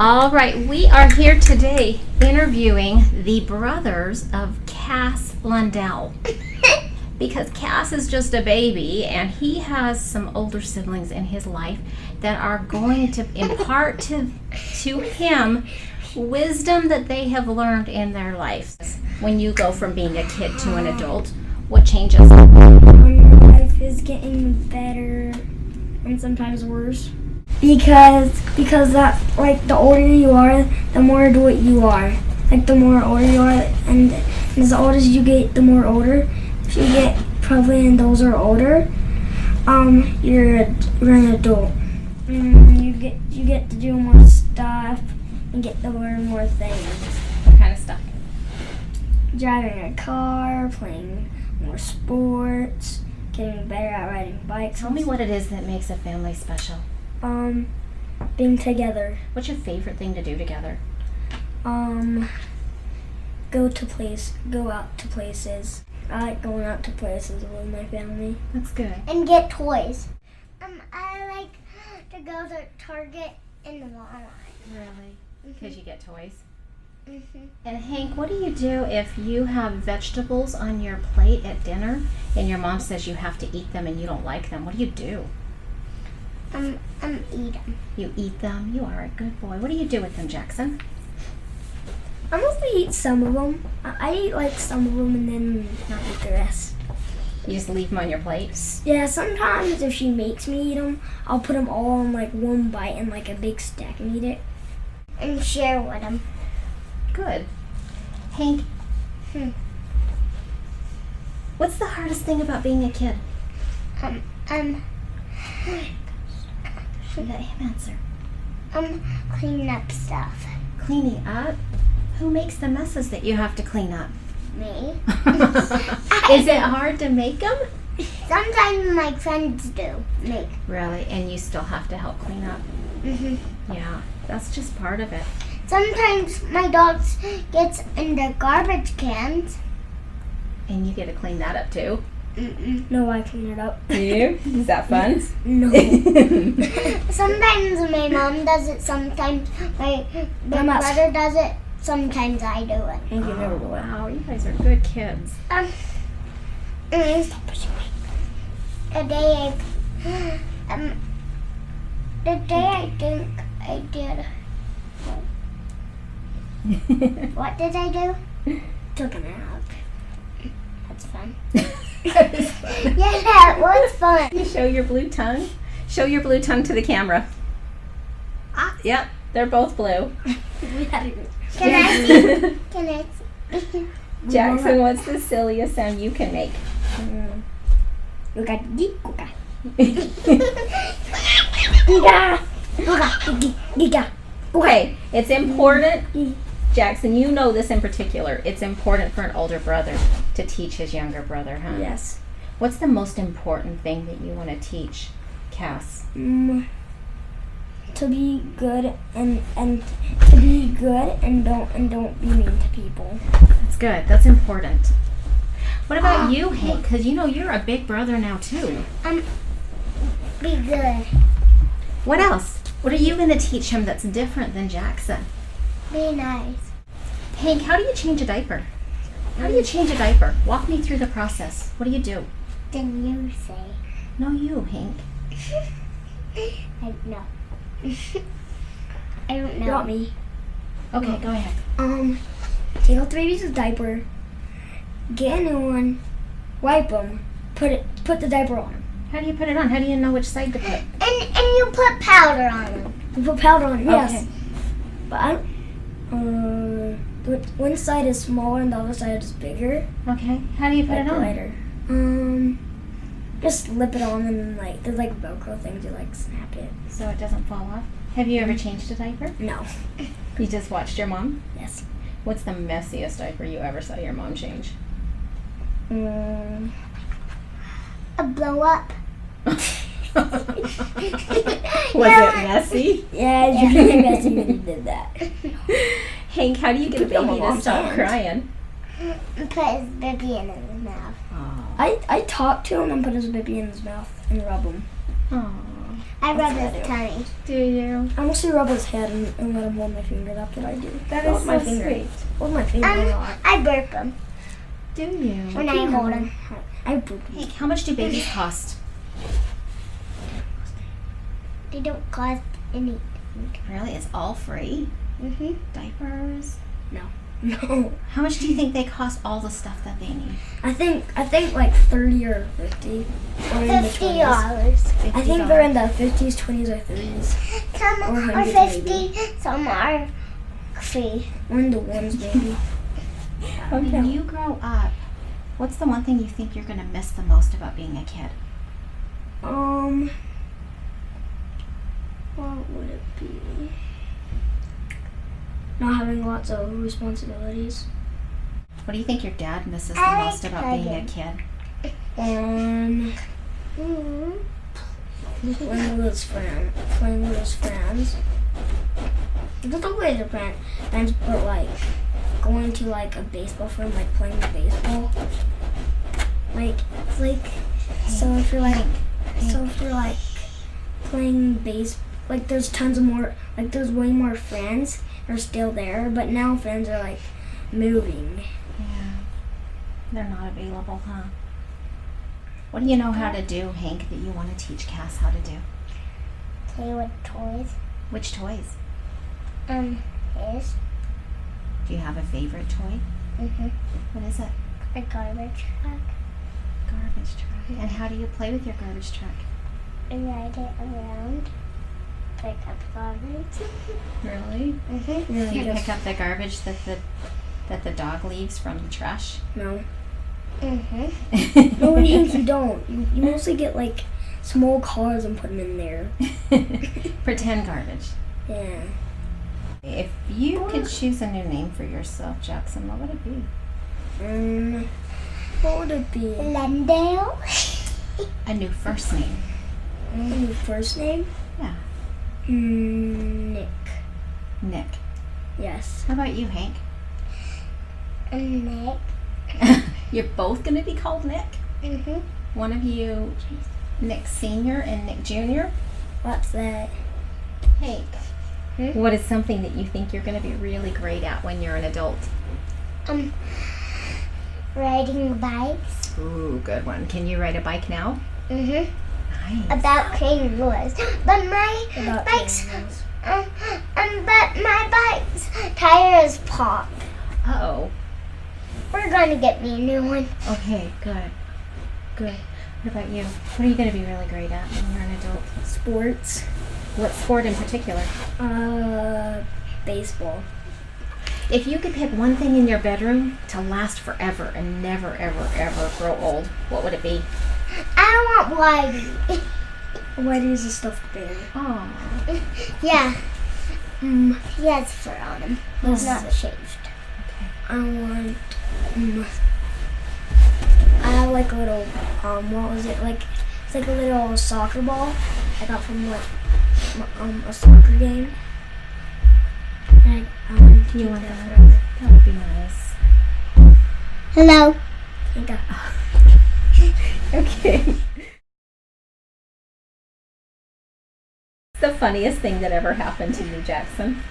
All right, we are here today interviewing the brothers of Cass Lundell. Because Cass is just a baby and he has some older siblings in his life that are going to impart to him wisdom that they have learned in their lives. When you go from being a kid to an adult, what changes? When your life is getting better and sometimes worse. Because that, like, the older you are, the more adult you are. Like, the more older you are, and as old as you get, the more older. If you get probably and those are older, you're an adult. You get to do more stuff and get to learn more things. What kind of stuff? Driving a car, playing more sports, getting better at riding bikes. Tell me what it is that makes a family special. Being together. What's your favorite thing to do together? Go out to places. I like going out to places with my family. That's good. And get toys. I like to go to Target and Walmart. Really? Because you get toys? Mm-hmm. And Hank, what do you do if you have vegetables on your plate at dinner and your mom says you have to eat them and you don't like them? What do you do? Eat them. You eat them? You are a good boy. What do you do with them, Jackson? I mostly eat some of them. I eat like some of them and then not eat the rest. You just leave them on your plate? Yeah, sometimes if she makes me eat them, I'll put them all in like one bite in like a big stack and eat it. And share with them. Good. Hank, what's the hardest thing about being a kid? Let him answer. Cleaning up stuff. Cleaning up? Who makes the messes that you have to clean up? Me. Is it hard to make them? Sometimes my friends do make. Really? And you still have to help clean up? Yeah, that's just part of it. Sometimes my dogs gets in the garbage cans. And you get to clean that up too? No, I clean it up. Do you? Is that fun? No. Sometimes my mom does it. Sometimes my brother does it. Sometimes I do it. And you never do it. Wow, you guys are good kids. Stop pushing me. The day I think I did. What did I do? Took a nap. That's fun. That is fun. Yeah, that was fun. You show your blue tongue? Show your blue tongue to the camera. Yep, they're both blue. Can I see? Can I see? Jackson, what's the silliest sound you can make? Okay, it's important. Jackson, you know this in particular. It's important for an older brother to teach his younger brother, huh? Yes. What's the most important thing that you want to teach Cass? To be good and to be good and don't be mean to people. That's good. That's important. What about you, Hank? Because you know you're a big brother now too. Be good. What else? What are you going to teach him that's different than Jackson? Be nice. Hank, how do you change a diaper? How do you change a diaper? Walk me through the process. What do you do? Then you say. No, you, Hank. I know. I don't know. Not me. Okay, go ahead. Take off the baby's diaper, get a new one, wipe them, put the diaper on them. How do you put it on? How do you know which side to put? And you put powder on them. You put powder on them, yes. Okay. But I don't, one side is smaller and the other side is bigger. Okay. How do you put it on? Lighter. Just slip it on and like there's like Velcro things you like snap it. So it doesn't fall off? Have you ever changed a diaper? No. You just watched your mom? Yes. What's the messiest diaper you ever saw your mom change? A blow up. Was it messy? Yeah, it's really messy when you did that. Hank, how do you get a Put it on baby my to mom's stop hand. crying? Put his baby in his mouth. Oh. I talk to him and put his baby in his mouth and rub him. Aw, I rub That's his tummy. do you? I mostly rub his head and let him hold my finger. That's what I do. That Hold is my so finger. sweet. Hold my finger a lot. I burp him Do you? when I hold him. I burp. Hank, how much do babies cost? They don't cost anything. Really? It's all free? Mm-hmm. Diapers? No. How much do you think they cost all the stuff that they need? I think like 30 or 50. Or in the 20s. $50. I think they're in the 50s, 20s, or 30s. Some Or are 100 50. Some are free. Or in the ones maybe. When you grow up, what's the one thing you think you're going to miss the most about being a kid? What would it be? Not having lots of responsibilities. What do you think your dad misses the I most like about being a hugging. kid? Mm-hmm. Playing with his friends. Just the way they're friends, but like going to like a baseball field, like playing baseball. Like it's like so if you're like playing base, like there's tons of more, like there's way more friends are still there, but now friends are like moving. Yeah. They're not available, huh? What do you know how to do, Hank, that you want to teach Cass how to do? Play with toys. Which toys? His. Do you have a favorite toy? Mm-hmm. What is it? A garbage truck. Garbage truck. And how do you play with your garbage truck? And ride it around. Pick up garbage. Really? Mm-hmm. Yeah, Do you yes. pick up the garbage that the dog leaves from the trash? No. Mm-hmm. No, you don't. You mostly get like small cars and put them in there. Pretend garbage. Yeah. If you could choose a new name for yourself, Jackson, what would it be? What would it be? Lendale. A new first name. Your first name? Yeah. Nick. Nick. Yes. How about you, Hank? Nick. You're both going to be called Nick? Mm-hmm. One of you, Nick Sr. and Nick Jr.? What's that? Hank. Hmm? What is something that you think you're going to be really great at when you're an adult? Riding bikes. Ooh, good one. Can you ride a bike now? Mm-hmm. Nice. About creating rules. But my About bikes, animals. but my bike's tires pop. Uh-oh. We're gonna get me a new one. Okay, good. Good. What about you? What are you going to be really great at when you're an adult? Sports. What sport in particular? Baseball. If you could pick one thing in your bedroom to last forever and never, ever, ever grow old, what would it be? I want Whitey. Whitey's a stuffed bear. Oh. Yeah. He has fur on him. He's not shaved. I want. I have like a little. What was it like? It's like a little soccer ball I got from like a soccer game. And I want to You keep want that that? forever. That would be nice. Hello. Think I- Okay. The funniest thing that ever happened to you, Jackson?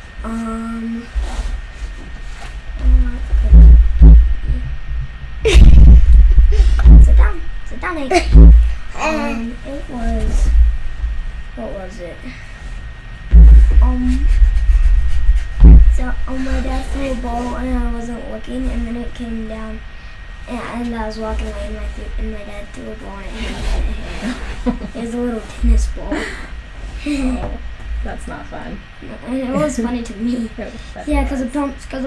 Sit down. Sit down, Hank. It was. What was it? So my dad threw a ball and I wasn't looking, and then it came down, and I was walking away, and my dad threw a ball and it hit me in the head. It was a little tennis ball. Oh, that's not fun. And it was funny to me. That's Yeah, because it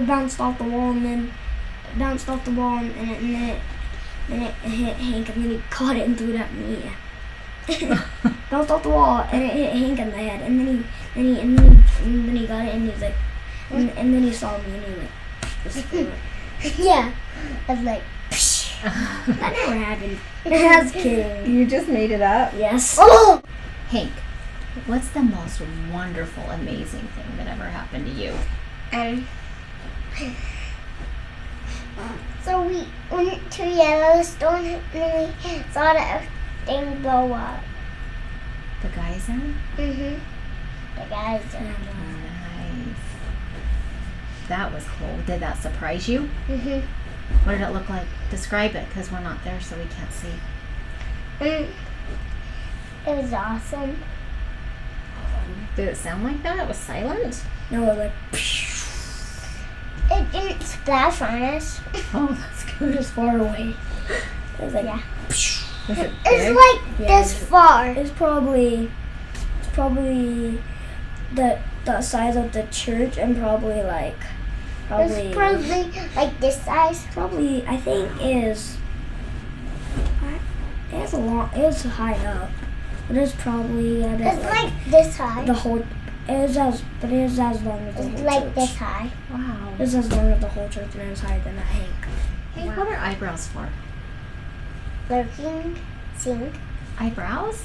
bounced off the wall, and then it bounced off the wall, and then it hit Hank, and then he caught it and threw it at me. Bounced off the wall, and it hit Hank in the head, and then he got it, and he's like, and then he saw me, and he like, just threw it. Yeah. I was like, That never happened. I was kidding. You just made it up? Yes. oh! Hank, what's the most wonderful, amazing thing that ever happened to you? So we went to Yellowstone and we saw the thing blow up. The geyser? The geyser. Nice. That was cool. Did that surprise you? What did it look like? Describe it, because we're not there, so we can't see. It was awesome. Did it sound like that? It was silent? No, it was like It didn't splash on us. Oh, that's it good. was far away. It was like Yeah. Was it big? It's like Yeah, this far. it's probably the size of the church and probably It's probably like this size. probably I think is it's high up. It is probably It's like this high. the whole it is as long as the It's whole like church. this high. Wow. It's as long as the whole church and it's higher than that Hank. Hey, what are eyebrows for? Lurking, sing. Eyebrows?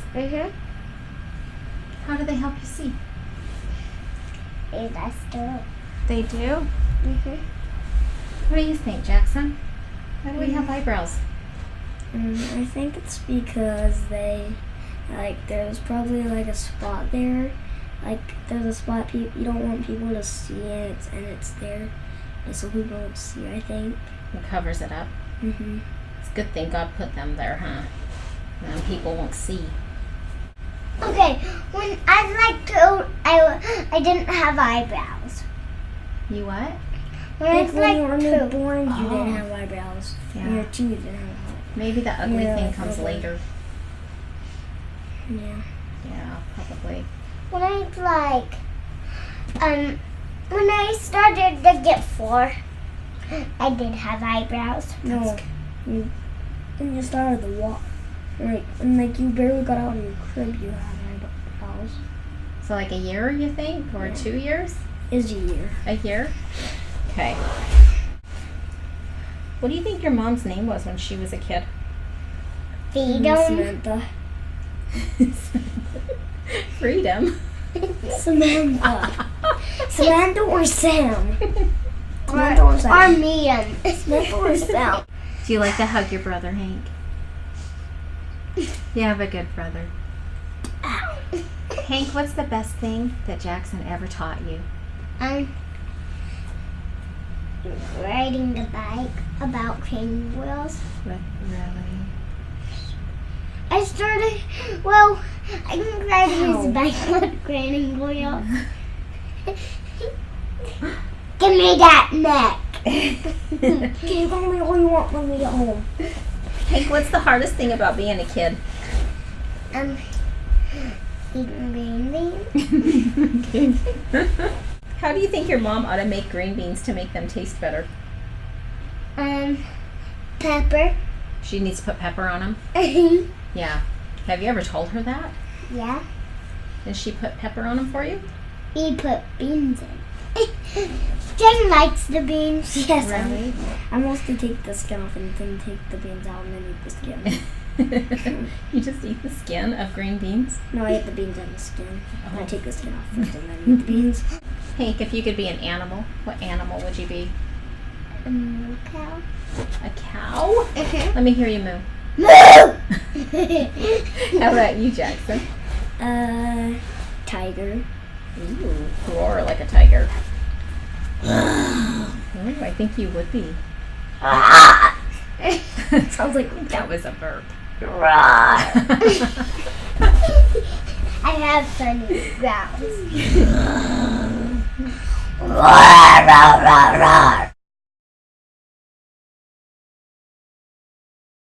How do they help you see? That's the. They do? What do you think, Jackson? Why do we have eyebrows? I think it's because there's probably like a spot there. Like there's a spot you don't want people to see and it's there. And so people don't see, I think. It covers it up. It's a good thing God put them there, huh? And then people won't see. Okay, when I I didn't have eyebrows. You what? When I Like was when you were like 2. born, you Oh. didn't have eyebrows. When you were 2, you didn't have Maybe the ugly Yeah, thing comes probably. later. Yeah. Yeah, probably. When I when I started to get 4, I did have eyebrows. No. When you started the walk, like you barely got out of your crib, you had eyebrows. So like a year, you think? Or 2 years? Is a year. A year? Okay. What do you think your mom's name was when she was a kid? Freedom. Samantha. Freedom. Samantha. Samantha or Sam? Or, Samantha or Sam? or medium. Samantha or Sam? Do you like to hug your brother, Hank? You have a good brother. Hank, what's the best thing that Jackson ever taught you? Riding the bike about training wheels. Really? I started, I can ride his bike with training wheels. Give me that neck. Okay, tell me all you want when we get home. Hank, what's the hardest thing about being a kid? Eating green beans. How do you think your mom ought to make green beans to make them taste better? Pepper. She needs to put pepper on them? Yeah. Have you ever told her that? Yeah. Did she put pepper on them for you? We put beans in. Jen likes the beans. Yes, Really? I mostly take the skin off and then take the beans out and then eat the skin. You just eat the skin of green beans? No, I eat the beans and the skin. I Oh. take the skin off first and then eat the beans. Hank, if you could be an animal, what animal would you be? A moo cow. A cow? Let me hear you moo. Moo! How about you, Jackson? Tiger. Ooh, roar like a tiger. Ooh, I think you would be. Sounds like That was a burp. I have funny growls.